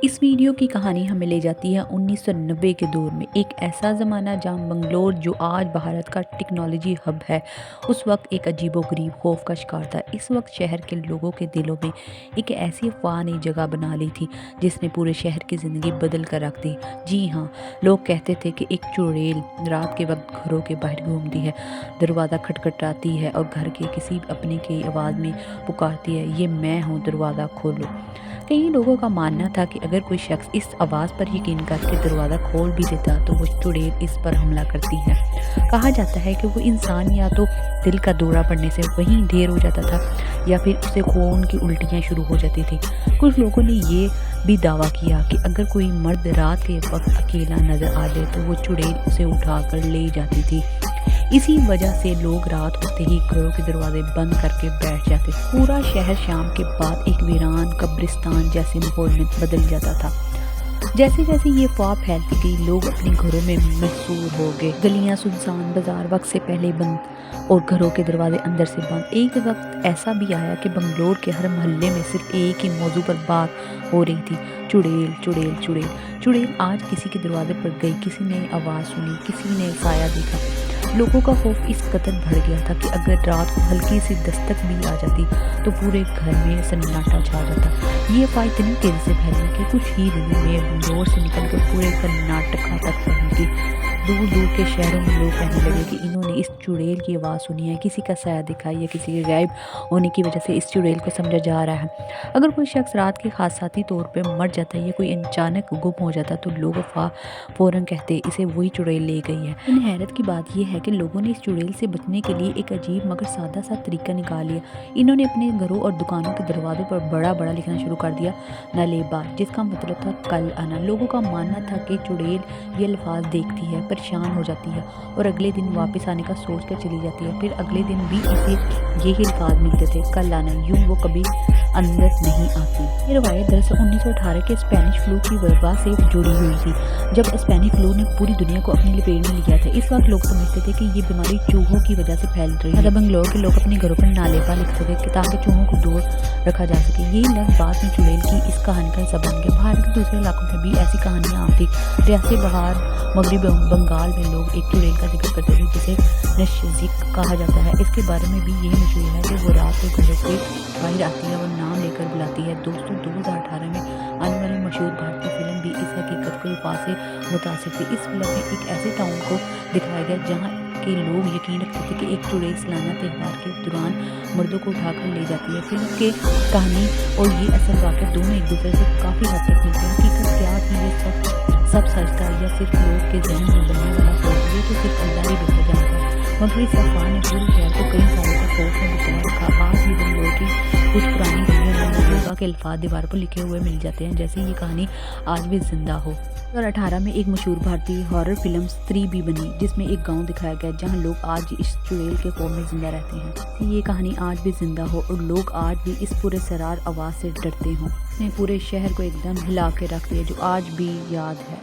इस वीडियो की कहानी हमें ले जाती है 1990 के दौर में। एक ऐसा ज़माना जहाँ बंगलोर, जो आज भारत का टेक्नोलॉजी हब है, उस वक्त एक अजीबोगरीब खौफ का शिकार था। इस वक्त शहर के लोगों के दिलों में एक ऐसी अफवाह ने जगह बना ली थी जिसने पूरे शहर की ज़िंदगी बदल कर रख दी। जी हाँ, लोग कहते थे कि एक चुड़ैल रात के वक्त घरों के बाहर घूमती है, दरवाज़ा खटखटाती है और घर के किसी अपने की आवाज़ में पुकारती है, ये मैं हूँ, दरवाज़ा खोलो। कई लोगों का मानना था कि अगर कोई शख्स इस आवाज़ पर यकीन करके दरवाज़ा खोल भी देता तो वो चुड़ैल इस पर हमला करती है। कहा जाता है कि वो इंसान या तो दिल का दौरा पड़ने से वहीं ढेर हो जाता था या फिर उसे खून की उल्टियाँ शुरू हो जाती थी। कुछ लोगों ने ये भी दावा किया कि अगर कोई मर्द रात के वक्त अकेला नजर आ जाए तो वो चुड़ैल उसे उठाकर ले जाती थी। इसी वजह से लोग रात होते ही घरों के दरवाजे बंद करके बैठ जाते। पूरा शहर शाम के बाद एक वीरान कब्रिस्तान जैसे माहौल में बदल जाता था। जैसे जैसे ये अफवाह फैलती गई, लोग अपने घरों में महसूर हो गए। गलियां सुनसान, बाजार वक्त से पहले बंद और घरों के दरवाजे अंदर से बंद। एक वक्त ऐसा भी आया कि बंगलोर के हर मोहल्ले में सिर्फ एक ही मौजू पर बात हो रही थी, चुड़ैल चुड़ैल चुड़ैल चुड़ैल। आज किसी के दरवाजे पर गई, किसी ने आवाज़ सुनी, किसी ने साया देखा। लोगों का खौफ इस कदर बढ़ गया था कि अगर रात को हल्की सी दस्तक भी आ जाती तो पूरे घर में सन्नाटा छा जाता। ये अफवाह इतनी तेज़ी से फैली कि कुछ ही दिनों में बंगलोर से निकलकर पूरे कर्नाटक तक फैली थी। दूर दूर के शहरों में लोग कहने लगे कि इन्होंने इस चुड़ैल की आवाज़ सुनी है, किसी का साया दिखा या किसी के गायब होने की वजह से इस चुड़ैल को समझा जा रहा है। अगर कोई शख्स रात के हादसाती तौर पर मर जाता है या कोई अचानक गुम हो जाता तो लोग अफवाह फ़ौरन कहते इसे वही चुड़ैल ले गई है। इन हैरत की बात यह है कि लोगों ने इस चुड़ैल से बचने के लिए एक अजीब मगर सादा सा तरीका निकाल लिया। इन्होंने अपने घरों और दुकानों के दरवाजों पर बड़ा बड़ा लिखना शुरू कर दिया, नालेबा, जिसका मतलब था कल आना। लोगों का मानना था कि चुड़ैल ये अल्फाज देखती है, परेशान हो जाती है और अगले दिन वापस आने का सोच कर चली जाती है। फिर अगले दिन भी इसे यही अल्फाज मिलते थे, कल आना, यूं वो कभी अंदर नहीं आती। ये रवायत दरअसल 1918 के स्पेनिश फ्लू की वबा से जुड़ी हुई थी, जब स्पेनिश फ्लू ने पूरी दुनिया को अपनी लपेट में लिया था। इस वक्त लोग समझते थे कि ये बीमारी चूहों की वजह से फैल रही है। बंगलोर के लोग अपने घरों पर नालेबा लिख सके ताकि चूहों को दूर रखा जा सके। यही लफ्ज़ बाद में चुड़ैल की इस कहानी का हिस्सा बन गया। भारत के दूसरे इलाकों में भी ऐसी कहानियाँ आम थी। रियासत बहार, मगरबी बंगाल में लोग एक चुड़ैल का जिक्र करते थे जिसे नश्जिक कहा जाता है। इसके बारे में भी यही मशहूर है कि वो रात को घरों के बाहर आती है और नाम लेकर बुलाती है। दोस्तों, 2018 में आने वाली मशहूर भारतीय फिल्म भी इस हकीकत को अल्फाज से मुतासिर थी। इस फिल्म में एक ऐसे टाउन को दिखाया गया जहाँ के लोग यकीन रखते थे कि एक चुड़ैल सालाना त्यौहार के दौरान मर्दों को उठाकर ले जाती है। फिल्म के कहानी और ये असल वाक़या दोनों एक दूसरे से काफ़ी हद तक मिलते हैं। हकीकत क्या थी, ये सब सच था या सिर्फ लोग के जहन में बनने वाला खौफ, ये तो सिर्फ अल्लाह ही बेहतर जानता है। मगर इस अफवाह ने पूरे शहर को कई सालों तक खौफ में बचाए रखा। आज भी बंगलोर की कुछ पुरानी फिल्मों में योगा के अल्फाज दीवार पर लिखे हुए मिल जाते हैं, जैसे ये कहानी आज भी जिंदा हो। 2018 में एक मशहूर भारतीय हॉरर फिल्म स्त्री भी बनी, जिसमें एक गांव दिखाया गया जहां लोग आज इस चुड़ैल के खौफ में जिंदा रहते हैं। ये कहानी आज भी जिंदा हो और लोग आज भी इस पूरे सरार आवाज़ से डरते हों। ने पूरे शहर को एकदम हिला के रख दिया, जो आज भी याद है।